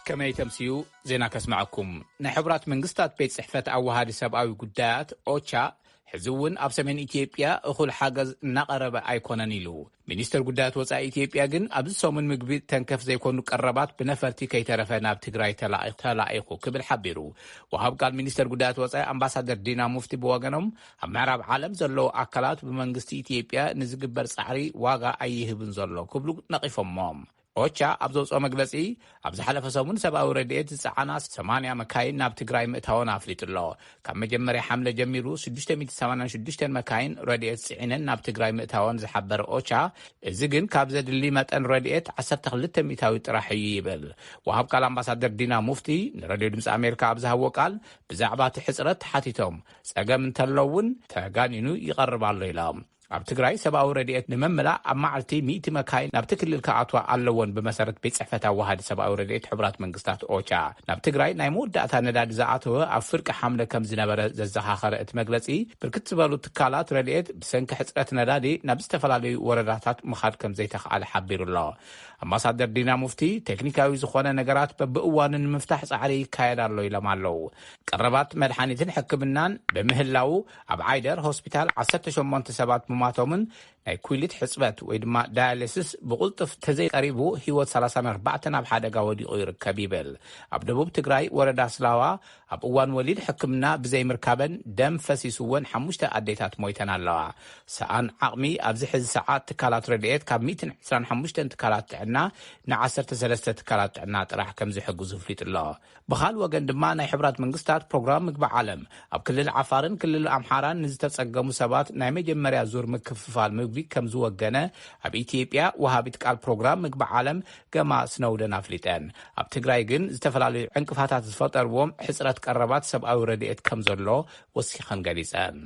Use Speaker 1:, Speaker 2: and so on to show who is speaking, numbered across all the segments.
Speaker 1: كما يتمسيو زينا كسمعكم نحبرات منغستات بيت صحفة أوهاد سبعوي قدات أوتشا حزون أبسمين إثيوبيا أخول حاجز نقرب أيكونان إلو مينستر قدات وصا إثيوبيا جن أبسو من مقبيد تنكف زي كونو قربات بنفرتي كي ترفنا بتقراي تلائقو كبل حبيرو وهاب قال مينستر قدات وصا أمباسادر دينا مفتي بواغنهم هم معرب عالم زلو أكلات بمنغستي إثيوبيا نزقبر صحري واغا أيهبن زلو كبلو نقفهم مام أوتشا أبزوص مجلسي أبز حلف سومن سبعة رديت سعنا 8 مكاين ناب تجراي متهون أفليت الله كم جمري حملة جميرو 686 مكاين رديت سعنا ناب تجراي متهون زحبر أوتشا زجن كابزد اللي متن رديت 10 متاوي راح يبل وهب قال أمباسادر دينا مفتي رديت مس أمريكا أبز هو قال بزعبات حسرت حتيتهم سأجمن تلون تجانينو يقرب على الليلام ኣብ ትግራይ ሰብኣዊ ረድኤት ንመምላእ ኣብ መዓልቲ 100 መካይን ናብ ትክልል ከኣትዋ ኣለዎን ብመሰረት ቤት ጽሕፈት ኣዋሃድ ሰብኣዊ ረድኤት ሕቡራት መንግስታት ኦቻ ናብ ትግራይ ናይ መወዳእታ ነዳዲ ዝኣተወ ኣብ ፍርቂ ሓምለ ከም ዝነበረ ዘዘኻኸረ እቲ መግለጺ ብርክት ዝበሉ ትካላት ረድኤት ብሰንኪ ሕፅረት ነዳዲ ናብ ዝተፈላለዩ ወረዳታት ምኻድ ከም ዘይተኸኣለ ሓቢሩ ኣሎ ኣምባሳደር ዲና ሙፍቲ ቴክኒካዊ ዝኾነ ነገራት በብእዋንን ንምፍታሕ ጻዕሪ ይካየድ ኣሎ ኢሎም ኣለዉ ቀረባት መድሓኒትን ሕክምናን በምህላው ኣብ ዓይደር ሆስፒታል 18 ሰባት ماتومن كويلت حسبات ويدما داياليسيس بقلطف تزي قريبو هيوت 34 اب حدغا وديقو يركبيبل اب دبوب تግራይ ወረዳ ስላዋ ኣብ እዋን ወሊድ ሕክምና ብዘይ ምርካበን ደም ፈሲሱወን 5 ኣዴታት ሞይተን ኣለዋ ሰኣን ዓቕሚ ኣብዚ ሕዚ ሰዓት ትካላት ረድኤት ካብ 125 ትካላት ጥዕና ን13 ትካላት ጥዕና ጥራሕ ከም ዝሕግዙ ፍሊጥ ኣሎ ብኻል ወገን ድማ ናይ ሕብራት መንግስታት ፕሮግራም ምግቢ ዓለም ኣብ ክልል ዓፋርን ክልል ኣምሓራን ንዝተጸገሙ ሰባት ናይ መጀመርያ ዙር ምክፍፋል ምግቢ ከም ዝወገነ ኣብ ኢትዮጵያ ወሃቢት ቃል ፕሮግራም ምግቢ ዓለም ገማ ስነውደን ኣፍሊጠን ኣብ ትግራይ ግን ዝተፈላለዩ ዕንቅፋታት ዝፈጠርዎም ሕጽረት ቀረባት ሰብኣዊ ረድኤት ከም ዘሎ ወሲኸን ገሊጸን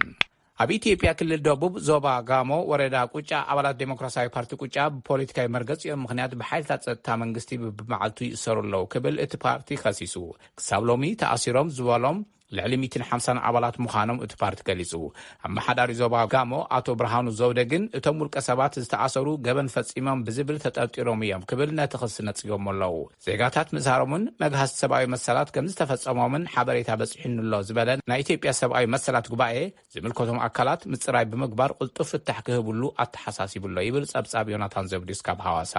Speaker 1: ኣብ ኢትዮጵያ ክልል ደቡብ ዞባ ጋሞ ወረዳ ቁጫ ኣባላት ዴሞክራሲያዊ ፓርቲ ቁጫ ብፖለቲካዊ መርገጽኦም ምኽንያት ብሓይልታት ጸጥታ መንግስቲ ብመዓልቱ ይእሰሩ ኣለዉ ክብል እቲ ፓርቲ ከሲሱ ክሳብ ሎሚ ተኣሲሮም ዝበሎም ልዕሊ 150 ኣባላት ምዃኖም እቲ ፓርቲ ገሊጹ ኣመሓዳሪ ዞባ ጋሞ ኣቶ ብርሃኑ ዘውደግን እቶም ውልቀ ሰባት ዝተኣሰሩ ገበን ፈጺሞም ብዝብል ተጠርጢሮም እዮም ክብል ነቲ ክስ ነጽዮም ኣለዉ ዜጋታት ምዝሃሮምን መግሃስ ሰብኣዊ መሰላት ከም ዝተፈጸሞምን ሓበሬታ በጽሒኑሎ ዝበለን ናይ ኢትዮጵያ ሰብኣዊ መሰላት ጉባኤ ዝምልከቶም ኣካላት ምጽራይ ብምግባር ቁልጡፍ ፍታሕ ክህብሉ ኣተሓሳሲቡሎ ይብል ጸብጻብ ዮናታን ዘብዲስ ካብ ሐዋሳ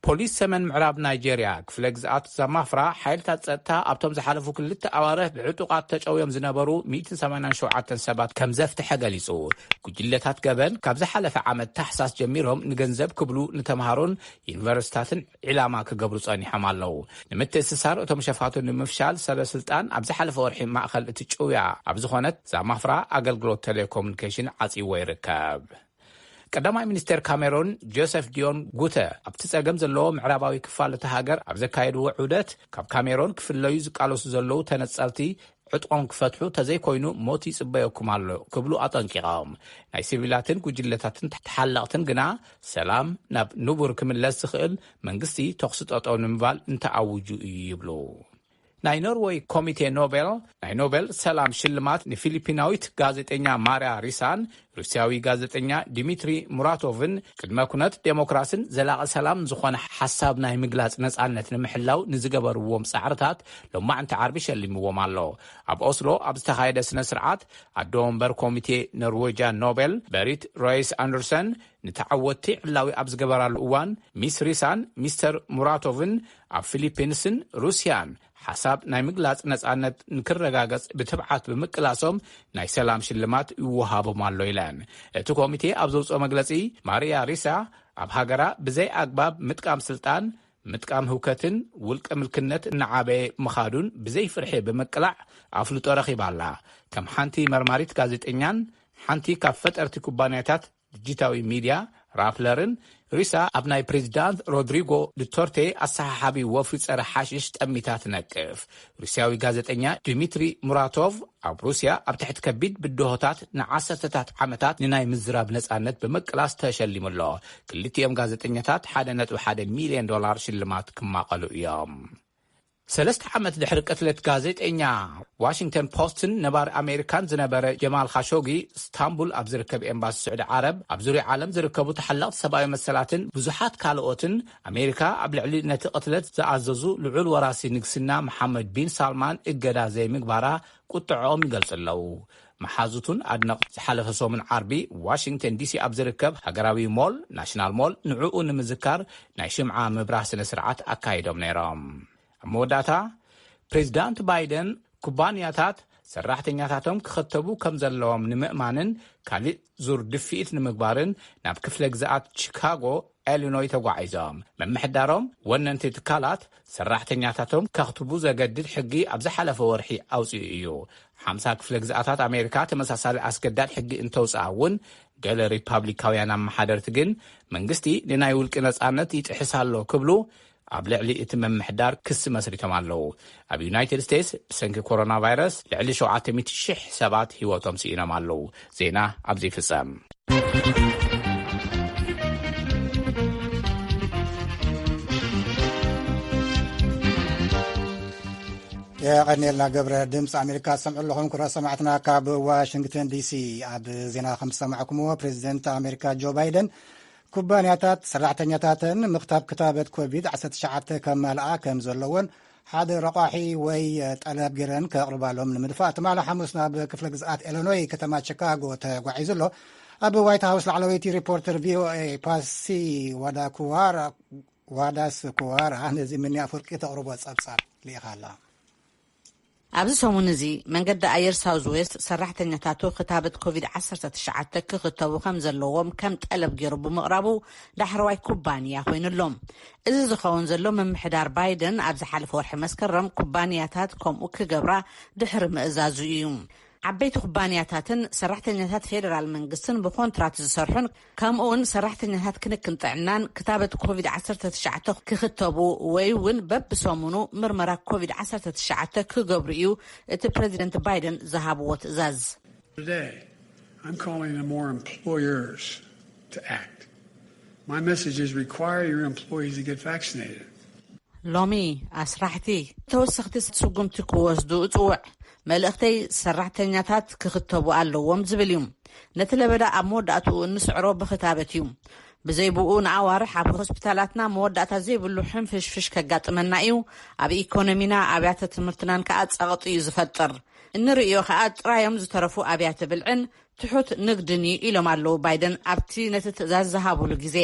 Speaker 1: ፖሊስ ሰሜን ምዕራብ ናይጄሪያ ክፍለ ግዝኣት ዘማፍራ ሓይልታት ጸጥታ ኣብቶም ዝሓለፉ ክልተ ኣዋርሕ ብዕጡቃት ተጨውዮም ዝነበሩ 187 ሰባት ከም ዘፍትሐ ገሊጹ ጉጅለታት ገበን ካብ ዝሓለፈ ዓመት ታሕሳስ ጀሚሮም ንገንዘብ ክብሉ ንተምሃሮን ዩኒቨርሲታትን ዕላማ ክገብሩ ጸኒሖም ኣለዉ ንምትእስሳር እቶም ሸፋቱን ንምፍሻል ሰበስልጣን ኣብ ዝሓለፈ ወርሒ ማእኸል እቲ ጭውያ ኣብ ዝኾነት ዘማፍራ ኣገልግሎት ቴሌኮሙኒኬሽን ዓጺዎ ይርከብ ቀዳማይ ሚኒስተር ካሜሮን ጆሴፍ ዲዮን ጉተ ኣብቲ ጸገም ዘለዎ ምዕራባዊ ክፋል እቲ ሃገር ኣብ ዘካየድዎ ዑደት ካብ ካሜሮን ክፍለዩ ዝቃለሱ ዘለዉ ተነጸልቲ ዕጥቆም ክፈትሑ ተዘይኮይኑ ሞት ይጽበየኩም ኣሎ ክብሉ ኣጠንቂቖም ናይ ሲቪላትን ጉጅለታትን ተሓለቕትን ግና ሰላም ናብ ንቡር ክምለስ ዝኽእል መንግስቲ ተኽሲ ጠጠው ንምባል እንተኣውጁ እዩ ይብሉ ናይ ኖርዌይ ኮሚቴ ኖቤል ናይ ኖቤል ሰላም ሽልማት ንፊሊፒናዊት ጋዜጠኛ ማርያ ሪሳን ሩሲያዊ ጋዜጠኛ ዲሚትሪ ሙራቶቭን ቅድመ ኩነት ዴሞክራሲን ዘላቒ ሰላም ዝኾነ ሓሳብ ናይ ምግላጽ ነጻነት ንምሕላው ንዝገበርዎም ጻዕርታት ሎማዓንቲ ዓርቢ ሸሊምዎም ኣሎ ኣብ ኦስሎ ኣብ ዝተኻየደ ስነ ስርዓት ኣዶ ወንበር ኮሚቴ ኖርዌጅያን ኖቤል በሪት ሮይስ ኣንደርሰን ንተዓወቲ ዕላዊ ኣብ ዝገበራሉ እዋን ሚስ ሪሳን ሚስተር ሙራቶቭን ኣብ ፊሊፒንስን ሩስያን ሓሳብ ናይ ምግላጽ ነጻነት ንክረጋገጽ ብትብዓት ብምቅላሶም ናይ ሰላም ሽልማት ይወሃቦም ኣሎ ኢለን እቲ ኮሚቴ ኣብ ዘውፅኦ መግለጺ ማርያ ሪሳ ኣብ ሃገራ ብዘይ ኣግባብ ምጥቃም ስልጣን ምጥቃም ህውከትን ውልቀ ምልክነት እናዓበየ ምኻዱን ብዘይ ፍርሒ ብምቅላዕ ኣፍልጦ ረኺባላ ከም ሓንቲ መርማሪት ጋዜጠኛን ሓንቲ ካብ ፈጠርቲ ኩባንያታት ዲጂታዊ ሚድያ ራፕለርን ሪሳ ኣብ ናይ ፕሬዚዳንት ሮድሪጎ ዱተርቴ ኣሰሓሓቢ ወፍሪ ጸረ ሓሽሽ ጠሚታት ነቅፍ ሩስያዊ ጋዜጠኛ ዲሚትሪ ሙራቶቭ ኣብ ሩስያ ኣብ ትሕቲ ከቢድ ብድሆታት ንዓሰርተታት ዓመታት ንናይ ምዝራብ ነጻነት ብምቅላስ ተሸሊሙ ኣሎ ክልቲኦም ጋዜጠኛታት $1.1 ሚልዮን ሽልማት ክማቐሉ እዮም 3 ዓመት ድሕሪ ቅትለት ጋዜጠኛ ዋሽንግተን ፖስትን ነባር ኣሜሪካን ዝነበረ ጀማል ካሾጊ ኢስታንቡል ኣብ ዝርከብ ኤምባሲ ስዑዲ ዓረብ ኣብ ዙርያ ዓለም ዝርከቡ ተሓለቕቲ ሰብኣዊ መሰላትን ብዙሓት ካልኦትን ኣሜሪካ ኣብ ልዕሊ ነቲ ቅትለት ዝኣዘዙ ልዑል ወራሲ ንግስና መሓመድ ቢን ሳልማን እገዳ ዘይምግባራ ቁጥዖም ይገልጹ ኣለዉ። መሓዙቱን ኣድነቕ ዝሓለፈ ሰሙን ዓርቢ ዋሽንግተን ዲሲ ኣብ ዝርከብ ሃገራዊ ሞል ናሽናል ሞል ንዕኡ ንምዝካር ናይ ሽምዓ ምብራህ ስነ ስርዓት ኣካይዶም ነይሮም። ኣብ መወዳእታ ፕሬዚዳንት ባይደን ኩባንያታት ሰራሕተኛታቶም ክኸተቡ ከም ዘለዎም ንምእማንን ካልእ ዙር ድፊኢት ንምግባርን ናብ ክፍለ ግዛኣት ቺካጎ ኢሊኖይ ተጓዒዞም መምሕዳሮም ወነንቲ ትካላት ሰራሕተኛታቶም ከኽትቡ ዘገድድ ሕጊ ኣብ ዝሓለፈ ወርሒ ኣውፅኡ እዩ። 50 ክፍለ ግዛኣታት ኣሜሪካ ተመሳሳሊ ኣስገዳድ ሕጊ እንተውፅኣውን ገለ ሪፓብሊካውያን ኣመሓደርቲ ግን መንግስቲ ንናይ ውልቂ ነጻነት ይጥሕሳሎ ክብሉ ኣብ ልዕሊ እቲ መምሕዳር ክስ መስሪቶም ኣለዉ። ኣብ ዩናይትድ ስቴትስ ብሰንኪ ኮሮና ቫይረስ ልዕሊ 700,000 ሰባት ህይወቶም ስኢኖም ኣለዉ። ዜና ኣብዚ ይፍጸም።
Speaker 2: የቀኔልና ገብረ ድምፂ ኣሜሪካ ሰምዑ ኣለኹም። ኩራ ሰማዕትና ካብ ዋሽንግተን ዲሲ። ኣብ ዜና ከም ሰማዕኩምዎ ፕሬዚደንት ኣሜሪካ ጆ ባይደን ኩባንያታት ሰራሕተኛታትን ምክታብ ክታበት ኮቪድ-19 ከመልኣ ከም ዘለዎን ሓደ ረቋሒ ወይ ጠለብ ገረን ከቕርባሎም ንምድፋእ ትማሊ ሐሙስ ናብ ክፍለ ግዝኣት ኢሊኖይ ከተማ ቺካጎ ተጓዒዙ ኣሎ። ኣብ ዋይት ሃውስ ላዕለወይቲ ሪፖርተር ቪኦኤ ፓሲ ዋዳስ ኩዋራ ነዚ ምንያ ፍርቂ ተቕርቦ ጸብጻብ ልኢኻ ኣላ።
Speaker 3: ኣብዚ ሰሙን እዚ መንገዲ ኣየር ሳውዝ ዌስት ሰራሕተኛታቱ ክታበት ኮቪድ-19 ክኽተቡ ከም ዘለዎም ከም ጠለብ ገይሩ ብምቕራቡ ዳሕረዋይ ኩባንያ ኮይኑሎም። እዚ ዝኸውን ዘሎ መምሕዳር ባይደን ኣብ ዝሓለፈ ወርሒ መስከረም ኩባንያታት ከምኡ ክገብራ ድሕሪ ምእዛዙ እዩ። ዓበይቲ ኩባንያታትን ሰራሕተኛታት ፌደራል መንግስትን ብኮንትራት ዝሰርሑን ከምኡውን ሰራሕተኛታት ክንክን ጥዕናን ክታበት ኮቪድ-19 ክኽተቡ ወይ እውን በብሰሙኑ ምርመራ ኮቪድ-19 ክገብሩ እዩ እቲ ፕሬዚደንት ባይደን ዝሃብዎ ትእዛዝ።
Speaker 4: Today, I'm calling on more employers to act. My message is require your employees to get vaccinated.
Speaker 3: ሎሚ ኣስራሕቲ ተወሰኽቲ ስጉምቲ ክወስዱ እፅውዕ መልእኽተይ ሰራሕተኛታት ክኽተቡ ኣለዎም ዝብል እዩ። ነቲ ለበዳ ኣብ መወዳእትኡ እንስዕሮ ብክታበት እዩ። ብዘይብኡ ንኣዋርሕ ኣብ ሆስፒታላትና መወዳእታ ዘይብሉ ሕንፍሽፍሽ ከጋጥመና እዩ። ኣብ ኢኮኖሚና ኣብያተ ትምህርትናን ከዓ ጸቕጢ እዩ ዝፈጥር። እንርእዮ ከዓ ጥራዮም ዝተረፉ ኣብያተ ብልዕን ትሑት ንግድን ኢሎም ኣለዉ ባይደን ኣብቲ ነቲ ትእዛዝ ዝሃብሉ ግዜ።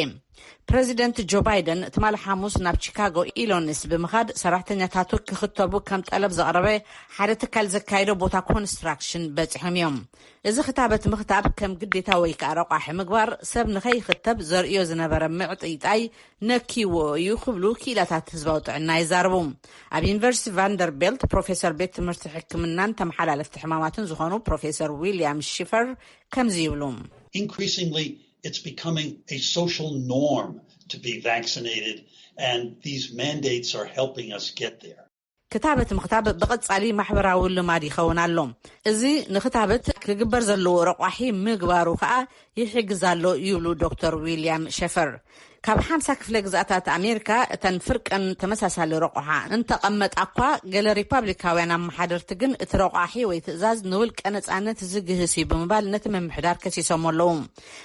Speaker 3: ፕሬዚደንት ጆ ባይደን ትማሊ ሐሙስ ናብ ቺካጎ ኢሊኖይስ ብምኻድ ሰራሕተኛታቱ ክኽተቡ ከም ጠለብ ዘቕረበ ሓደ ትካል ዘካይዶ ቦታ ኮንስትራክሽን በፂሖም እዮም። እዚ ክታበት ምክታብ ከም ግዴታ ወይ ከዓ ረቋሒ ምግባር ሰብ ንኸይኽተብ ዘርእዮ ዝነበረ ምዕጥይጣይ ነኪዎ እዩ ክብሉ ክኢላታት ህዝባዊ ጥዕና ይዛረቡ። ኣብ ዩኒቨርሲቲ ቫንደርቤልት ፕሮፌሰር ቤት ትምህርቲ ሕክምናን ተመሓላለፍቲ ሕማማትን ዝኾኑ ፕሮፌሰር ዊልያም ሺፈር ከምዚ ይብሉ።
Speaker 5: Increasingly, it's becoming a social norm to be vaccinated, and these mandates are helping us get there.
Speaker 3: ክታበት ምክታብ ብቐጻሊ ማሕበራዊ ልማድ ይኸውን ኣሎ። እዚ ንክታበት ክግበር ዘለዎ ረቋሒ ምግባሩ ከዓ ይሕግዛሎ ይብሉ ዶክተር ዊልያም ሸፈር። ካብ 50 ክፍለ ግዛኣታት ኣሜሪካ እተን ፍርቀን ተመሳሳሊ ረቋሓ እንተቐመጣ እኳ ገለ ሪፓብሊካውያን ኣመሓደርቲ ግን እቲ ረቋሒ ወይ ትእዛዝ ንውልቀ ነጻነት ዝግህስ ብምባል ነቲ መምሕዳር ከሲሶም ኣለዉ።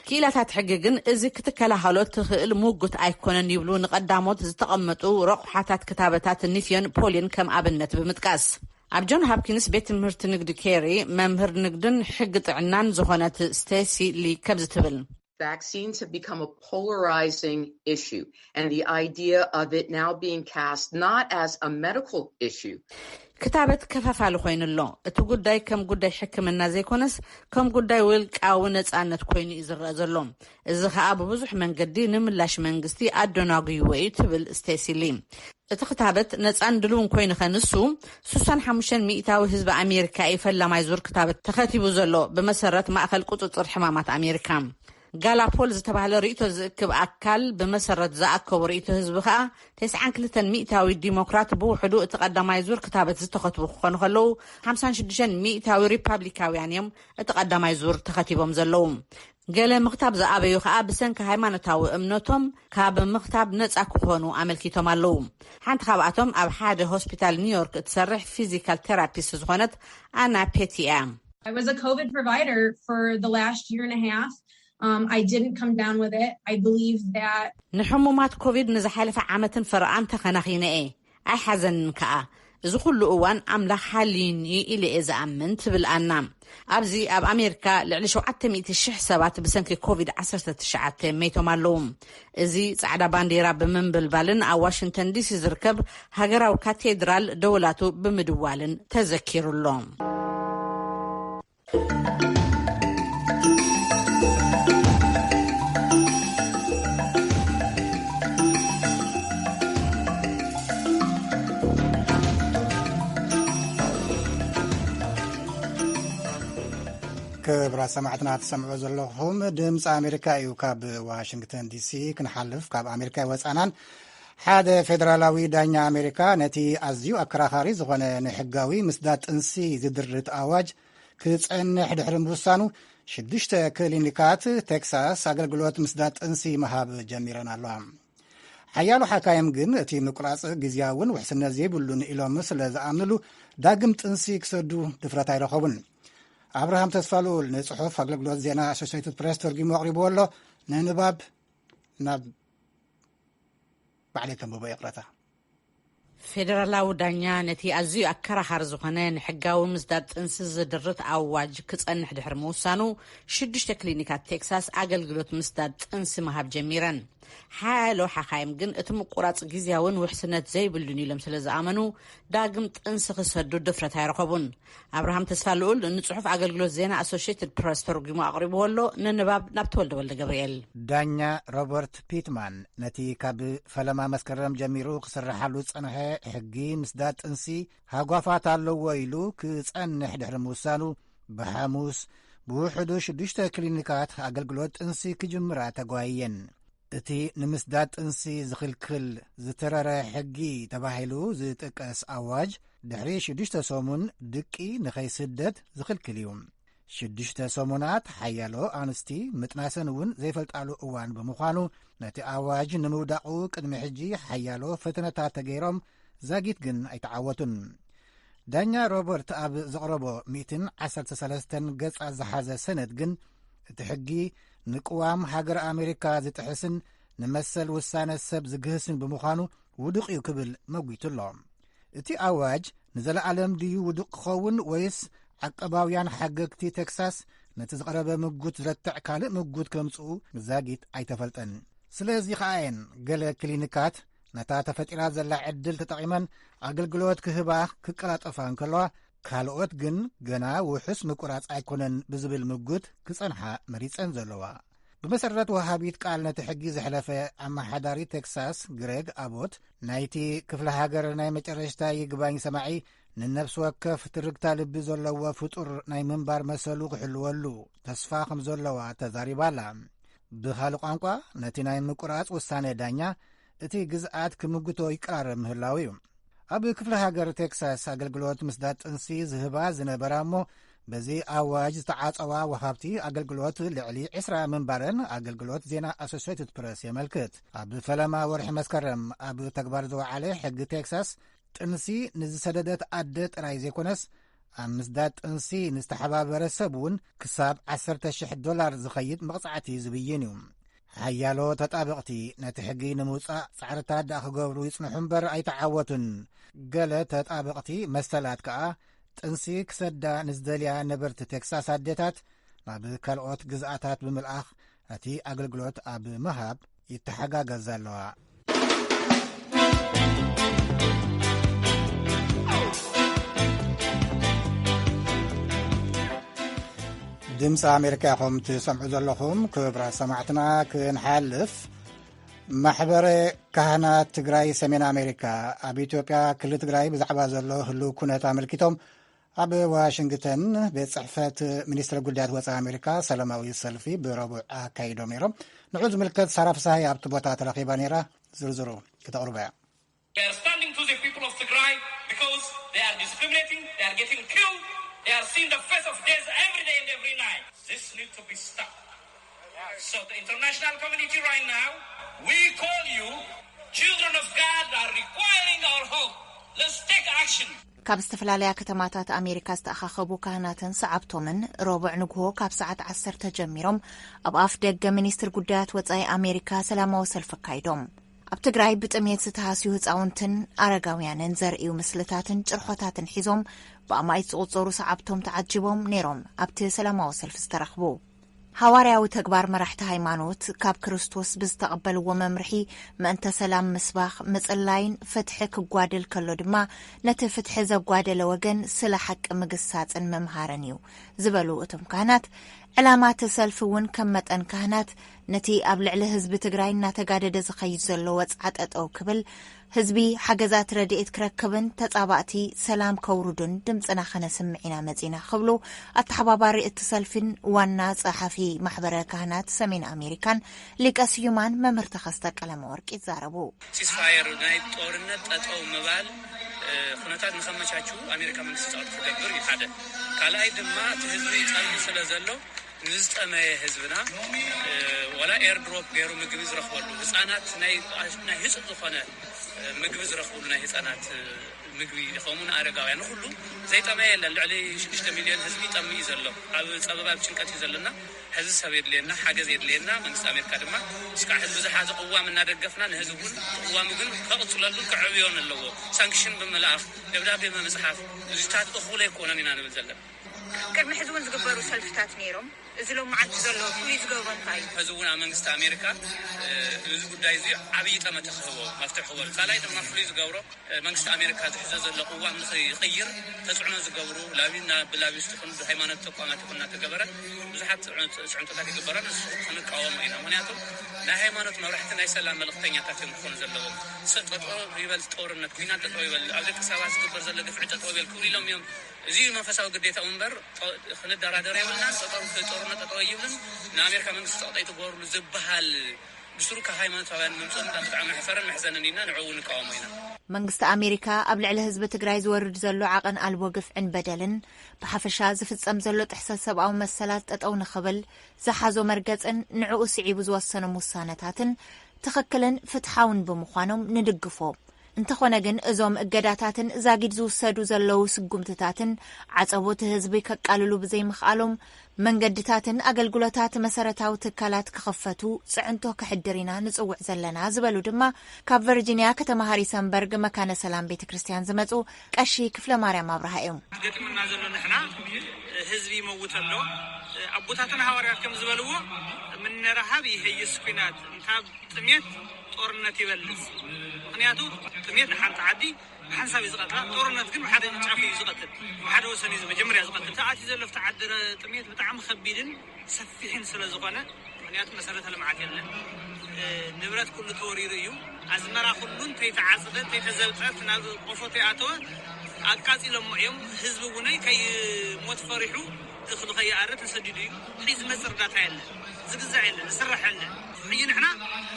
Speaker 3: ክኢላታት ሕጊ ግን እዚ ክትከላኸሎ ትኽእል ሙጉት ኣይኮነን ይብሉ ንቐዳሞት ዝተቐመጡ ረቑሓታት ክታበታት ኒፍዮን ፖሊን ከም ኣብነት ብምጥቃስ። ኣብ ጆን ሃፕኪንስ ቤት ትምህርቲ ንግዲ ኬሪ መምህር ንግድን ሕጊ ጥዕናን ዝኾነት ስቴሲ ሊ ከምዚ ትብል።
Speaker 6: Vaccines have become a polarizing issue, and the idea of it now being cast not as a medical issue.
Speaker 3: ክታበት ከፋፋሊ ኮይኑሎ እቲ ጉዳይ ከም ጉዳይ ሕክምና ዘይኮነስ ከም ጉዳይ ውልቃዊ ነጻነት ኮይኑ ይዝረአ ዘሎ። እዚ ከዓ ብብዙሕ መንገዲ ንምላሽ መንግስቲ ኣደናግይዎ እዩ ትብል ስቴሲ ሊ። እቲ ክታበት ነጻን ድልውን ኮይኑ ከንሱ 65% ህዝቢ ኣሜሪካ ይፈላማይ ዙር ክታበት ተኸቲቡ ዘሎ ብመሰረት ማእከል ቁፅፅር ሕማማት ኣሜሪካ። ጋላፖል ዝተባሃለ ርእቶ ዝእክብ ኣካል ብመሰረት ዝኣከቡ ርእቶ ህዝቢ ከዓ 92 ሚእታዊ ዲሞክራት ብውሕዱ እቲ ቀዳማይ ዙር ክታበት ዝተኸትቡ ክኾኑ ከለዉ 56 ሚእታዊ ሪፓብሊካውያን እዮም እቲ ቀዳማይ ዙር ተኸቲቦም ዘለዉ። ገለ ምኽታብ ዝኣበዩ ከዓ ብሰንኪ ሃይማኖታዊ እምነቶም ካብ ምኽታብ ነፃ ክኾኑ ኣመልኪቶም ኣለዉ። ሓንቲ ካብኣቶም ኣብ ሓደ ሆስፒታል ኒውዮርክ እትሰርሕ ፊዚካል ቴራፒስት ዝኾነት ኣና ፔቲ እያ።
Speaker 7: I was a COVID provider for the last year and a half. I didn't come down with it. I believe that
Speaker 3: ንሕሙማት ኮቪድ ንዝሓለፈ ዓመትን ፈርኣን ተኸናኺነ እየ ኣይሓዘንን ከዓ እዚ ኩሉ እዋን ኣምላኽ ሓልዩኒ ኢለ እየ ዝኣምን ትብል ኣና። ኣብዚ ኣብ ኣሜሪካ ልዕሊ 700,000 ሰባት ብሰንኪ ኮቪድ-19 ሜቶም ኣለዉ። እዚ ጻዕዳ ባንዴራ ብምንብልባልን ኣብ ዋሽንግተን ዲሲ ዝርከብ ሃገራዊ ካቴድራል ደወላቱ ብምድዋልን ተዘኪሩሎም።
Speaker 2: ክብራት ሰማዕትና ትሰምዑ ዘለኹም ድምፂ ኣሜሪካ እዩ። ካብ ዋሽንግተን ዲሲ ክንሓልፍ ካብ ኣሜሪካ ወፃናን ሓደ ፌደራላዊ ዳኛ ኣሜሪካ ነቲ ኣዝዩ ኣከራኻሪ ዝኾነ ንሕጋዊ ምስዳድ ጥንሲ ዝድርት ኣዋጅ ክጸንሕ ድሕሪ ምውሳኑ 6 ክሊኒካት ቴክሳስ ኣገልግሎት ምስዳድ ጥንሲ መሃብ ጀሚረን ኣለዋ። ሓያሉ ሓካየም ግን እቲ ምቁራፅ ግዝያውን ውሕስነት ዘይብሉን ኢሎም ስለ ዝኣምንሉ ዳግም ጥንሲ ክሰዱ ድፍረት ኣይረኸቡን። ኣብርሃም ተስፋልኡል ንጽሑፍ ኣገልግሎት ዜና ኣሶሲየትድ ፕሬስ ተርጊሙ ኣቕሪብዎ ኣሎ። ንንባብ ናብ ባዕለይ ከምብቦ የቕረታ።
Speaker 3: ፌደራላዊ ዳኛ ነቲ ኣዝዩ ኣከራኻሪ ዝኾነ ንሕጋዊ ምስዳድ ጥንሲ ዝድርት ኣዋጅ ክጸንሕ ድሕሪ ምውሳኑ 6 ክሊኒካት ቴክሳስ ኣገልግሎት ምስዳድ ጥንሲ መሃብ ጀሚረን። ሓያሎ ሓኻይም ግን እቲ ምቁራፅ ግዝያውን ውሕስነት ዘይብሉን ኢሎም ስለ ዝኣመኑ ዳግም ጥንሲ ክሰዱ ድፍረት ኣይረኸቡን። ኣብርሃም ተስፋልኡል ንጽሑፍ ኣገልግሎት ዜና ኣሶሲየትድ ፕሬስ ተርጊሙ ኣቕሪብዎ ኣሎ። ንንባብ ናብ ተወልደ ወልደ ገብርኤል።
Speaker 2: ዳኛ ሮበርት ፒትማን ነቲ ካብ ፈለማ መስከረም ጀሚሩ ክስርሓሉ ጸንሐ ሕጊ ምስዳድ ጥንሲ ሃጓፋት ኣለዎ ኢሉ ክጸንሕ ድሕሪ ምውሳኑ ብሓሙስ ብውሕዱ 6 ክሊኒካት ኣገልግሎት ጥንሲ ክጅምራ ተጓየን። እቲ ንምስዳድ ጥንሲ ዝኽልክል ዝተረረ ሕጊ ተባሂሉ ዝጥቀስ ኣዋጅ ድሕሪ 6 ሰሙን ድቂ ንኸይስደድ ዝኽልክል እዩ። 6 ሰሙናት ሓያሎ ኣንስቲ ምጥናሰን እውን ዘይፈልጣሉ እዋን ብምዃኑ ነቲ ኣዋጅ ንምውዳቑ ቅድሚ ሕጂ ሓያሎ ፈተነታት ተገይሮም ዛጊት ግን ኣይተዓወቱን። ዳኛ ሮበርት ኣብ ዘቕረቦ 113 ገጻ ዝሓዘ ሰነድ ግን እቲ ሕጊ ንቅዋም ሃገር ኣሜሪካ ዝጥሕስን ንመሰል ውሳነ ሰብ ዝግህስን ብምዃኑ ውዱቕ እዩ ክብል መጒቱ ኣሎ። እቲ ኣዋጅ ንዘለዓለም ድዩ ውዱቕ ክኸውን ወይስ ዓቀባውያን ሓገግቲ ቴክሳስ ነቲ ዝቐረበ ምጉት ዝረትዕ ካልእ ምጉት ከምጽኡ ዛጊት ኣይተፈልጠን። ስለዚ ከኣየን ገለ ክሊኒካት ነታ ተፈጢራ ዘላ ዕድል ተጠቒመን ኣገልግሎት ክህባ ክቀላጠፋ እንከለዋ ካልኦት ግን ገና ውሑስ ምቁራፅ ኣይኮነን ብዝብል ምጉት ክጸንሓ መሪፀን ዘለዋ። ብመሰረት ወሃቢት ቃል ነቲ ሕጊ ዘሕለፈ ኣመሓዳሪ ቴክሳስ ግሬግ ኣቦት ናይቲ ክፍለ ሃገር ናይ መጨረሽታ ይግባኝ ሰማዒ ንነብሲ ወከፍ ትርግታ ልቢ ዘለዎ ፍጡር ናይ ምንባር መሰሉ ክሕልወሉ ተስፋ ከም ዘለዋ ተዛሪባላ። ብኻልእ ቋንቋ ነቲ ናይ ምቁራፅ ውሳነ ዳኛ እቲ ግዝኣት ክምግቶ ይቀራረብ ምህላው እዩ። ኣብ ክፍለ ሃገር ቴክሳስ ኣገልግሎት ምስዳድ ጥንሲ ዝህባ ዝነበራ እሞ በዚ ኣዋጅ ዝተዓጸዋ ወሃብቲ ኣገልግሎት ልዕሊ 20 ምንባረን ኣገልግሎት ዜና ኣሶሲየትድ ፕሬስ የመልክት። ኣብ ፈለማ ወርሒ መስከረም ኣብ ተግባር ዝወዓለ ሕጊ ቴክሳስ ጥንሲ ንዝሰደደት ኣደ ጥራይ ዘይኮነስ ኣብ ምስዳድ ጥንሲ ንዝተሓባበረ ሰብ እውን ክሳብ $10,000 ዝኸይድ መቕጻዕቲ ዝብይን እዩ። ሓያሎ ተጣበቕቲ ነቲ ሕጊ ንምውፃእ ጻዕርታት ዳ ክገብሩ ይጽንሑ እምበር ኣይተዓወቱን። ገለ ተጣበቕቲ መሰላት ከኣ ጥንሲ ክሰዳ ንዝደልያ ነበርቲ ቴክሳስ ኣዴታት ናብ ካልኦት ግዝኣታት ብምልኣኽ እቲ ኣገልግሎት ኣብ ምሃብ ይተሓጋገዛ ኣለዋ። ድምፂ ኣሜሪካ ኢኹም ትሰምዑ ዘለኹም። ክብራት ሰማዕትና ክንሓልፍ ማሕበረ ካህናት ትግራይ ሰሜን ኣሜሪካ ኣብ ኢትዮጵያ ክልል ትግራይ ብዛዕባ ዘሎ ህልው ኩነት ኣመልኪቶም ኣብ ዋሽንግተን ቤት ጽሕፈት ሚኒስትሪ ጉዳያት ወፃኢ ኣሜሪካ ሰላማዊ ሰልፊ ብረቡዕ ኣካይዶም ነይሮም ንዑ ዝምልከት ሳራ ፍሳሃይ ኣብቲ ቦታ ተረኺባ ነይራ ዝርዝሩ ክተቕርባ እያ
Speaker 8: So the international community right now, we call you, children of God are requiring our hope. Let's take action.
Speaker 9: ካብ ዝተፈላለያ ከተማታት ኣሜሪካ ዝተኣኻኸቡ ካህናትን ሰዓብቶምን ረቡዕ ንግሆ ካብ ሰዓት 10 ጀሚሮም ኣብ ኣፍ ደገ ሚኒስትሪ ጉዳያት ወፃኢ ኣሜሪካ ሰላማዊ ሰልፊ ኣካይዶም ኣብ ትግራይ ብጥሜት ዝተሃስዩ ህፃውንትን ኣረጋውያንን ዘርእዩ ምስልታትን ጭርሖታትን ሒዞም ብኣማይት ዝቁፀሩ ሰዓብቶም ተዓጅቦም ነይሮም ኣብቲ ሰላማዊ ሰልፊ ዝተረኽቡ حوارياو تكبار مرحت هايمانوت كاب كريستوس بزتقبل وممرحي مأنت سلام مسباخ مسألاين فتحك قوادل كله دما نتفتح زا قوادل وغن سلاحك مقصات ان ممهارنيو زبالو اتم كهنات علامات سلفون كمت ان كهنات نتي أبلع لهزب تقراين ناتقادة زخيج زلوات عدد أو كبل هزبي حجزات رديت كركبن تتابعتي سلام كوردن دمت أنا خنا سمعنا مزينا خبلو التحباباري اتصالفين وانا صحفي محبر كهنات سمين أمريكان لك أسيومان ما مرتخصتك على مورك إتزاربو
Speaker 8: سيسفاير نايت أورنت أو مبال خناتات نخمشاتشو أمريكا من ستات تدبر يحدا كالا أيضا ما تهزبي تقلب سلازلو نزت أما هزبنا ولا إير دروب غيرو مجبز رخولو هسانات ناي هسط دخانة مجبز رخولو ناي هسانات مجبي يخومون أرقاو يعني كله زي تمايل اللي عليه 6 مليون هزبي تمي يزلو سببا بشنكات يزلنا هزب سبيد لنا حاجة زيد لنا من أمريكا دما سكع هزب زي حاجة قوة من نرقفنا نهزبون قوة مقل كأطول اللو كعبيون اللو سانكشن بملاف يبدأ بما مسحاف زيتات أخولي كونانينا نمزلنا
Speaker 9: كرم حزون زقبرو سلفتات نيروم إذا معك زلوا كويس جوان طيب.
Speaker 8: حزونا من أمريكا زود دايزي عبيد أما تخوّو مفتوح هو الخلايا ما فلوس جورو من أمريكا تحزز اللقوة من خير تسعنا زجورو لابينا بلابيس تكون هيمانة تقوم تكون تجبرة بزحت سعنت تاكي جبرة خنك عوام هنا منياتو لا هيمانة ما رحت نيسلا ملقتين تاكي خون زلوا ستة يبل تورنا كوينا تطويبل أبدك سواس جبر زل دفعت تطويبل كل يوم زي ما فسوا قديت أمبر خن الدرادة ريولنا تطور تطويبلن نأمريكا من استعطيت بور زبهال بسرعة هايمانة طبعا ممكن تتعامل حفرن محزنيننا نعون قوامينا
Speaker 9: منغست أمريكا أبلع لهزب تجراي زورد زلو عقن الوقف عن بدلن بحفشا زفت أمزلو تحسس أو مسلات أو نخبل زحازو مرقز أن نعو سعيب زوصن مسانتاتن تخكلن فتحاون بمخانم ندقفو انتخونا جن ازوم اقاداتاتن زاقيد زوسادو زلو سقومتتاتن عصابوت هزبي كقاللو بزي مخالوم منقدتاتن اقلقلتات مسارتاو تكالات كخفتو سعنتو كحدرينا نصوع زلنا زبلو دما كاب فيرجينيا كتما هاريسنبرغ مكان سلام بيت كريستيان زمصو قشي كفله ماريام ابراهيم
Speaker 8: قدمنا زلو نحنا هزبي موتلو ابوتاتن حواريات كم زبلو من رهاب هي سكينات انتاب طميت ጦርነት ይበልስ ምክንያቱ ጥሜት ሓንታ ዓዲ ሓንሳብ ይዝቀጥላ ጦርነት ግን ሓደ ጫፍ ይዝቀጥል ሓደ ወሰን ይዝ መጀመርያ ዝቀጥል ታዓቲ ዘለፍታ ዓደረ ጥሜት በጣም ከቢድን ሰፊሕን ስለዝኾነ ምክንያቱ መሰረተ ልምዓት የለን ንብረት ኩሉ ተወሪሩ እዩ ኣዝመራ ኩሉን ተይተዓጽደ ተይተዘብጠት ናብ ቆፎት ያተወ ኣቃጺሎም እዮም ህዝብ ውነይ ከይ ሞት ፈሪሑ እኽሉ ከይኣረ ተሰዲዱ እዩ ሒዝ መጽርዳታ የለን ዝግዛዕ የለን ስራሕ የለን نحنا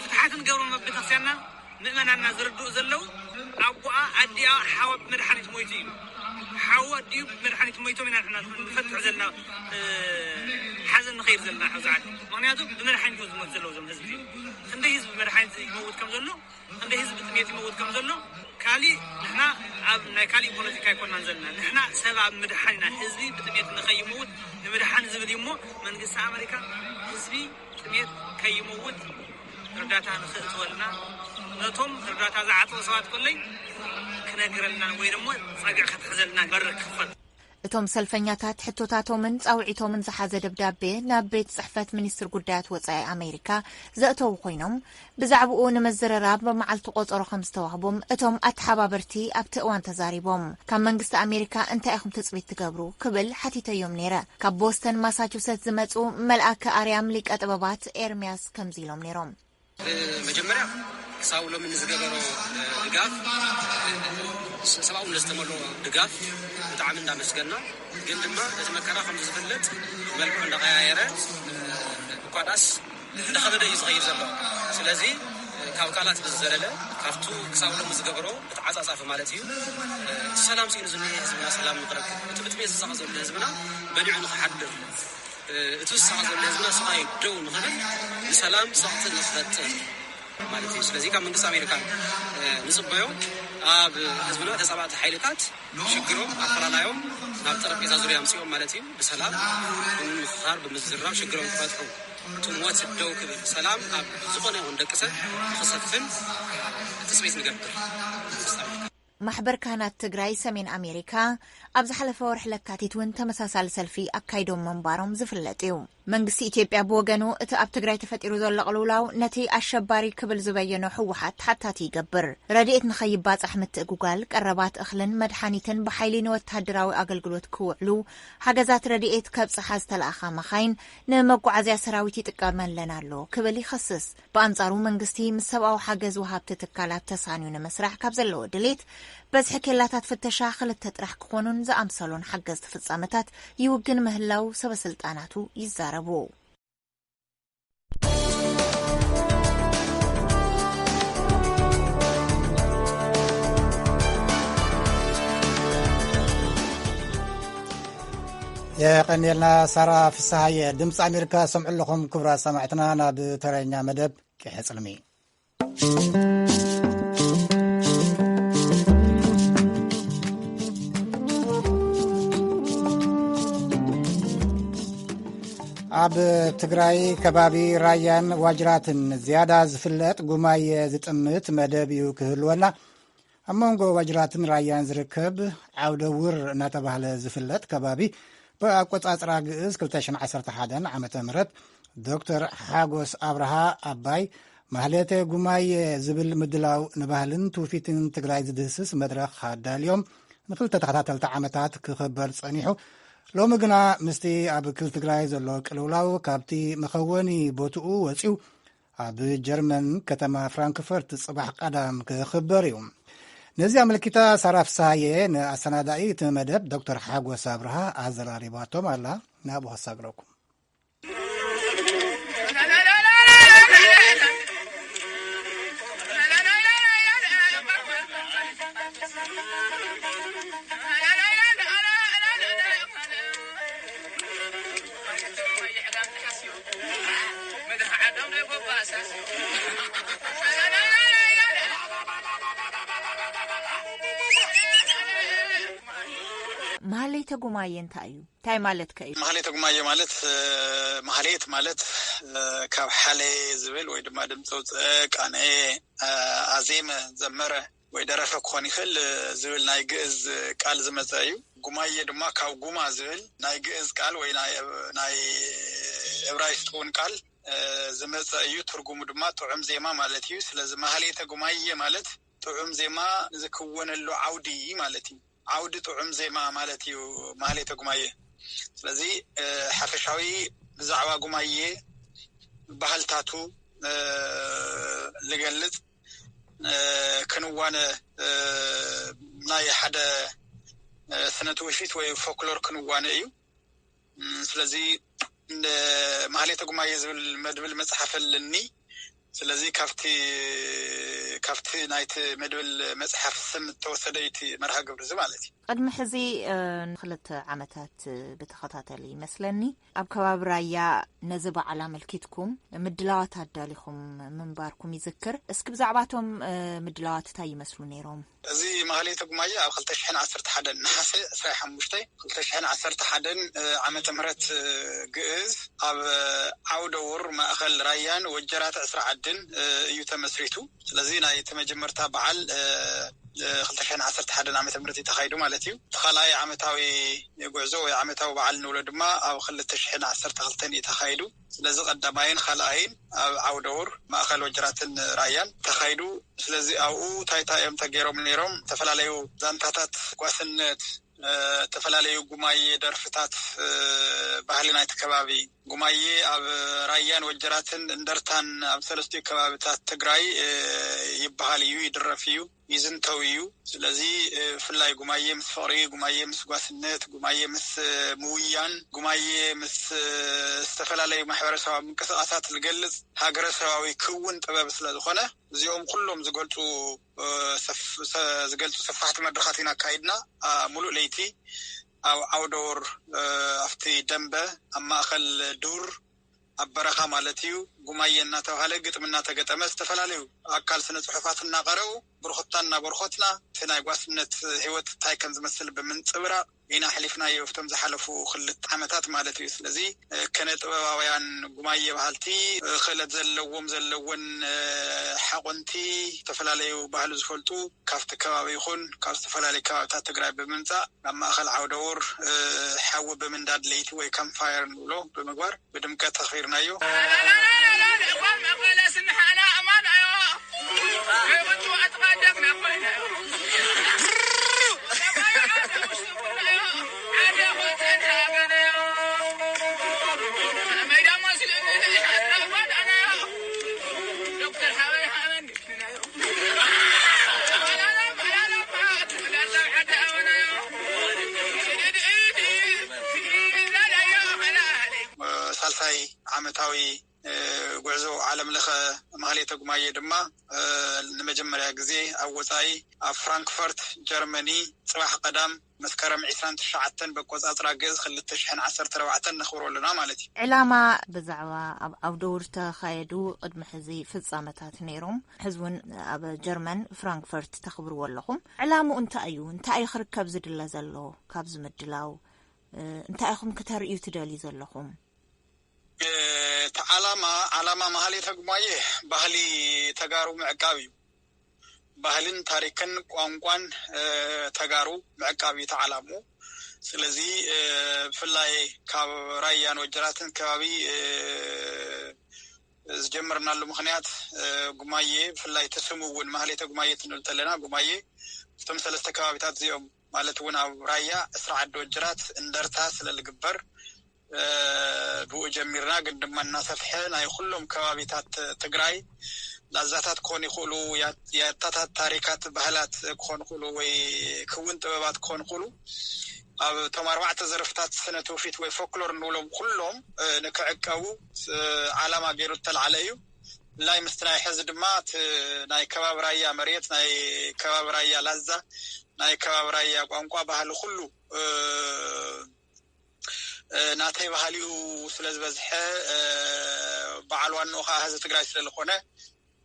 Speaker 8: فتحات نقولون بتخسيرنا مئمنا نزردو زلو أبوء أدي حاوب مرحنة مويتي حاوب أدي مرحنة مويتو من نحنا فتح زلنا حزن خير زلنا حزعل معناته بمرحنة موت زلو زم هزبي عنده هزب مرحنة يموت كم زلو عنده هزب تميت يموت كم زلو كالي نحنا أبنا كالي بوليتيكا يكون نزلنا نحنا سبب مرحنة هزبي بتميت نخي يموت مرحنة زبل يمو من قصة أمريكا هزبي تميت كي يموت رداتها نخلت ولنا نتهم رداتها زعطوا سوات كلي كنقرلنا ويرمو صقع خطحزلنا برك خفت
Speaker 9: እቶም ሰልፈኛታት ሕቶታቶምን ጻውዒቶምን ዝሓዘ ደብዳቤ ናብ ቤት ጽሕፈት ሚኒስትር ጉዳያት ወጻኢ ኣሜሪካ ዘእተው ኮይኖም ብዛዕባኡ ንመዘረራብ በመዓልቲ ቆጸሮ ከም ዝተዋህቦም እቶም ኣተሓባበርቲ ኣብቲ እዋን ተዛሪቦም ካብ መንግስቲ ኣሜሪካ እንታይ ኢኹም ትጽቢት ትገብሩ ክብል ሓቲተዮም ነይረ ካብ ቦስተን ማሳቹሴትስ ዝመጹ መልአከ ኣርያም ሊቀ ጥበባት ኤርሚያስ ከምዚ ኢሎም ነይሮም
Speaker 10: መጀመርያ ሳውሎ ምን ዝገበሮ ድጋፍ ሰብአውን ለስተመሎ ድጋፍ በጣም እንዳመስገና ግን ድማ እዚ መከራ ከም ዝፍለጥ መልኩ እንደቀያየረ ቋዳስ እንደኸበደ ይዝኸይር ዘሎ ስለዚ ካብ ቃላት ብዝዘለለ ካብቱ ክሳብ ሎም ዝገብሮ ብተዓጻጻፈ ማለት እዩ ሰላም ሲኑ ዝንሄ ህዝብና ሰላም ንኽረክብ እቲ ብትቤት ዝሳቕ ዘሎ ህዝብና በኒዑ ንኽሓድር እቲ ዝሳቕ ዘሎ ህዝብና ስቓይ ደው ንኽብል ንሰላም ሰቕቲ ንኽፈጥር ማለት እዩ ስለዚ ካብ መንግስቲ ኣሜሪካ ንፅበዮ ኣብ ህዝብና ተፃባዕቲ ሓይልታት ሽግሮም ኣፈላላዮም ናብ ጠረጴዛ ዙርያ ምፅኦም ማለት እዩ ብሰላም ብምምኽኻር ብምዝራብ ሽግሮም ክፈትሑ ትሞት ደው ክብል ሰላም ኣብ ዝኾነ ይኹን ደቂ ሰብ ክሰፍን ተስቤት ንገብር
Speaker 9: ማሕበር ካህናት ትግራይ ሰሜን ኣሜሪካ ኣብ ዝሓለፈ ወርሒ ለካቲት እውን ተመሳሳሊ ሰልፊ ኣካይዶም መንባሮም ዝፍለጥ እዩ መንግስቲ ኢትዮጵያ ብወገኑ እቲ ኣብ ትግራይ ተፈጢሩ ዘሎ ቅልውላው ነቲ ኣሸባሪ ክብል ዝበየኖ ሕወሓት ተሓታቲ ይገብር ረድኤት ንኸይባፅሕ ምትእጉጋል ቀረባት እኽልን መድሓኒትን ብሓይሊ ንወተሃደራዊ ኣገልግሎት ክውዕሉ ሓገዛት ረድኤት ከብፅሓ ዝተለኣኻ መኻይን ንመጓዓዝያ ሰራዊት ይጥቀመለን ኣሎ ክብል ይኸስስ ብኣንጻሩ መንግስቲ ምስ ሰብኣዊ ሓገዝ ወሃብቲ ትካላት ተሳንዩ ንምስራሕ ካብ ዘለዎ ድሌት በዝሒ ኬላታት ፍተሻ ክልተ ጥራሕ ክኾኑን ዝኣምሰሎን ሓገዝቲ ፍጻመታት ይውግን ምህላው ሰበስልጣናቱ ይዛረቡ
Speaker 2: የቀኒልና ሳራ ፍስሐየ ድምፂ ኣሜሪካ ሰምዑ ለኹም ክቡራት ሰማዕትና ናብ ተረኛ መደብ ክሕፅልሚ ኣብ ትግራይ ከባቢ ራያን ዋጅራትን ዝያዳ ዝፍለጥ ጉማየ ዝጥምት መደብ እዩ ክህልወና ኣብ መንጎ ዋጅራትን ራያን ዝርከብ ዓውደ ውር እናተባህለ ዝፍለጥ ከባቢ ብኣቆጻጽራ ግእዝ 2011 ዓመተ ምህረት ዶክተር ሓጎስ አብርሃ ኣባይ ማህሌተ ጉማየ ዝብል ምድላው ንባህልን ትውፊትን ትግራይ ዝድህስስ መድረኽ ኣዳልዮም ንክልተ ተኸታተልቲ ዓመታት ክኽበር ጸኒሑ ሎሚ ግና ምስቲ ኣብ ክልል ትግራይ ዘሎ ቅልውላው ካብቲ መኸወኒ ቦትኡ ወፂኡ ኣብ ጀርመን ከተማ ፍራንክፈርት ጽባሕ ቀዳም ክኽበር እዩ ነዚ ኣመልኪታ ሳራ ፍስሐየ ንኣሰናዳኢ እቲ መደብ ዶክተር ሓጎስ አብርሃ ኣዘራሪባቶም ኣላ ናብኡ ከሳግረኩም
Speaker 9: ማህሌተ ጉማየ እንታይ እዩ እንታይ ማለት ከ እዩ
Speaker 11: ማህሌተ ጉማየ ማለት ማህሌት ማለት ካብ ሓለ ዝብል ወይ ድማ ድምፂ ቃነ ኣዜመ ዘመረ ወይ ደረፈ ክኾን ይኽእል ዝብል ናይ ግእዝ ቃል ዝመፀ እዩ ጉማየ ድማ ካብ ጉማ ዝብል ናይ ግእዝ ቃል ወይ ናይ ዕብራይስጥ እውን ቃል ዝመፀ እዩ ትርጉሙ ድማ ጥዑም ዜማ ማለት እዩ ስለዚ ማህሌተ ጉማየ ማለት ጥዑም ዜማ ዝክወነሉ ዓውዲ ማለት እዩ عودة طعم زي ما مالتي ومالتي قماية ስለዚህ ሓፈሻዊ ብዛዕባ ጉማየ ባህልታቱ ዝገልጽ ክንዋነ ናይ ሓደ ስነ ትውፊት ወይ ፎክሎር ክንዋነ እዩ ስለዚህ ማህሌተ ጉማየ ዝብል መድብል መጽሐፍ ለኒ ስለዚህ ካፍቲ ናይት መድብል መጽሐፍ ስም ተወሰደይቲ መርሃ ግብር ማለት እዩ
Speaker 9: ቅድሚ ሕዚ ንክልተ ዓመታት ብተኸታተሊ ይመስለኒ ኣብ ከባቢ ራያ ነዚ በዓል ኣመልኪትኩም ምድላዋት ኣዳሊኹም ምንባርኩም ይዝክር እስኪ ብዛዕባቶም ምድላዋት እንታይ ይመስሉ ነይሮም
Speaker 11: እዚ ማህሌተ ጉማየ ኣብ 2011 ነሐሴ 25 2011 ዓመተ ምህረት ግእዝ ኣብ ዓውደ ውር ማእኸል ራያን ወጀራት 11 እዩ ተመስሪቱ ስለዚህ ናይ ተመጀመርታ በዓል 2011 ዓመተ ምህረት ይተኻይዱ ማለት እዩ ተኻላይ ዓመታዊ ጉዕዞ ወይ ዓመታዊ በዓል ንብሎ ድማ ኣብ 2012 ይተኻይዱ ስለዚህ ቀዳማይን ኻልኣይን ኣብ ዓውደ ውር ማእኸል ወጀራትን ራያን ተኻይዱ ስለዚህ ኣብኡ ታይታዮም ተገይሮም ነይሮም ተፈላለዩ ዛንታታት ጓስነት ተፈላለዩ ጉማየ ደርፍታት ባህሊ ናይቲ ከባቢ ጉማዬ ኣብ ራያን ወጀራትን እንደርታን ኣብ ሰለስቱ ከባቢታት ትግራይ ይበሃል እዩ ይድረፍ እዩ ይዝንተው እዩ ስለዚ ፍላይ ጉማዬ ምስ ፍቅሪ ጉማዬ ምስ ጓስነት ጉማዬ ምስ ሙውያን ጉማዬ ምስ ዝተፈላለዩ ማሕበረሰባዊ ምንቅስቃሳት ዝገልጽ ሃገረሰባዊ ክውን ጥበብ ስለዝኾነ እዚኦም ኩሎም ዝገልጹ ሰፋሕቲ መድረኻት ኢና ካይድና ሙሉእ ለይቲ ኣብ ዓውደወር ኣፍቲ ደንበ ኣብ ማእኸል ዱር ኣብ በረኻ ማለት እዩ ጉማዬ እናተባሃለ ግጥም እናተገጠመ ዝተፈላለዩ ኣካል ስነ ጽሑፋት እናቀረቡ ብርኽታና በርኾትና እቲ ናይ ጓስነት ህይወት እንታይ ከም ዝመስል ብምንጽብራቕ ኢና ሕሊፍና የፍቶም ዝሓለፉ ክልተ ዓመታት ማለት እዩ ስለዚ ከነ ጥበባውያን ጉማዬ ባህልቲ ክእለት ዘለውን ሓቆንቲ ዝተፈላለዩ ባህሊ ዝፈልጡ ካብቲ ከባቢ ይኹን ካብ ዝተፈላለዩ ከባቢታት ትግራይ ብምምጻእ ኣብ ማእኸል ዓውደወር ሓዊ ብምንዳድ ለይቲ ወይ ካምፕፋየር ንብሎ ብምግባር ብድምቀት ተኽቢርናዮ ሳልሳይ ዓመታዊ ጉዕዞ ዓለም ለኸ ማህሌተ ጉማዬ ድማ ንመጀመርያ ግዜ ኣብ ወጻኢ ኣብ ፍራንክፈርት ጀርመኒ ጽባሕ ቀዳም መስከረም 29 በቆጻጽራ ገዝ 2014 ነኽብረሉና ማለት እዩ
Speaker 9: ዕላማ ብዛዕባ ኣብ ዓውደወር ተኻየዱ ቅድሚ ሕዚ ፍጻመታት ነይሮም ሕዝውን ኣብ ጀርመን ፍራንክፈርት ተኽብርዎ ኣለኹም ዕላምኡ እንታይ እዩ እንታይ ክርከብ ዝድለ ዘሎ ካብ ዝምድላው እንታይ ኢኹም ከተርእዩ ትደልዩ ዘለኹም ዓላማ ማህሌተ ጉማዬ ባህሊ ተጋሩ ምዕቃብ እዩ ባህልን ታሪክን ቋንቋን ተጋሩ ምዕቃብ እዩ ተዓላሙ ስለዚ ብፍላይ ካብ ራያን ወጀራትን ከባቢ ዝጀመርናሉ ምክንያት ጉማዬ ብፍላይ ተስሙውን ማህሌተ ጉማዬ ትንብል ተለና ጉማዬ እቶም ሰለስተ ከባቢታት እዚኦም ማለት እውን ኣብ ራያ እስራ ዓዲ ወጀራት እንደርታ ስለዝግበር ብኡ ጀሚርና ግን ድማ እናሰፍሐ ናይ ኩሎም ከባቢታት ትግራይ ላዛታት ክኾኑ ይኽእሉ ያታታት ታሪካት ባህላት ክኾኑ ይኽእሉ ወይ ክውን ጥበባት ክኾኑ ይኽእሉ ኣብ ቶም 4 ዘርፍታት ስነ ትውፊት ወይ ፎክሎር ንብሎም ኩሎም ንክዕቀቡ ዓላማ ገይሩ ተልዓለ እዩ ላይ ምስትናይ ሕዚ ድማ ናይ ከባቢ ራያ መሬት ናይ ከባቢ ራያ ላዛ ናይ ከባቢ ራያ ቋንቋ ባህሊ ኩሉ ናተይ ባህሊኡ ስለዝበዝሐ በዓል ዋንኡ ከዓ ህዝቢ ትግራይ ስለዝኾነ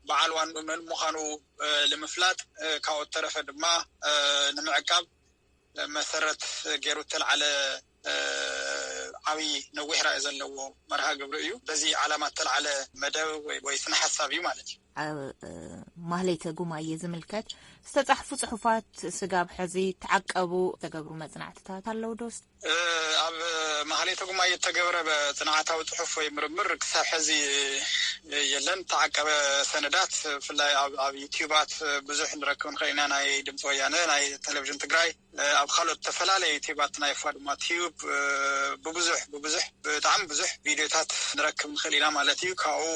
Speaker 9: በዓል ዋንኡ መን ምዃኑ ንምፍላጥ ካብኡ ተረፈ ድማ ንምዕቃብ መሰረት ገይሩ ተልዓለ ዓብይ ነዊሕ ራእይ ዘለዎ መርሃ ግብሪ እዩ በዚ ዓላማ ተልዓለ መደብ ወይ ስነ ሓሳብ እዩ ማለት እዩ ማህሌተ ጉማዬ ዝምልከት ዝተጻሕፉ ጽሑፋት ስጋብ ሕዚ ተዓቀቡ ተገብሩ መጽናዕትታት ኣለዉ ዶስ
Speaker 11: ኣብ ማህሌተ ጉማዬ ተገብረ በጽናዕታዊ ጽሑፍ ወይ ምርምር ክሳብ ሕዚ የለን ተዓቀበ ሰነዳት ብፍላይ ኣብ ዩቲዩባት ብዙሕ ንረክብ ንኽእልና ናይ ድምፂ ወያነ ናይ ቴሌቭዥን ትግራይ ኣብ ካልኦት ተፈላለዩ ዩቲዩባት ናይ ፋድማ ቲዩብ ብብዙሕ ብጣዕሚ ብዙሕ ቪድዮታት ንረክብ ንኽእል ኢና ማለት እዩ ካብኡ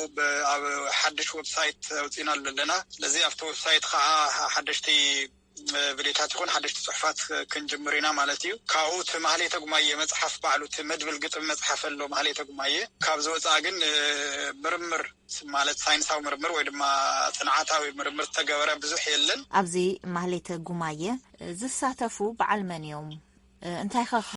Speaker 11: ኣብ ሓድሽ ዌብሳይት ኣውፂናሉ ኣለና ስለዚ ኣብቲ ዌብሳይት ከዓ ሓድሽቲ ቪድዮታት ይኹን ሓድሽቲ ጽሑፋት ክንጅምር ኢና ማለት እዩ ካብኡ እቲ ማህሌተ ጉማዬ መጽሓፍ ባዕሉ እቲ መድብል ግጥም መጽሓፍ ኣሎ ማህሌተ ጉማዬ ካብ ዝወፃ ግን ምርምር ማለት ሳይንሳዊ ምርምር ወይ ድማ ጽንዓታዊ ምርምር ተገበረ ብዙሕ የለን
Speaker 9: ኣብዚ ማህሌተ ጉማዬ ዝሳተፉ በዓል መን እዮም እንታይ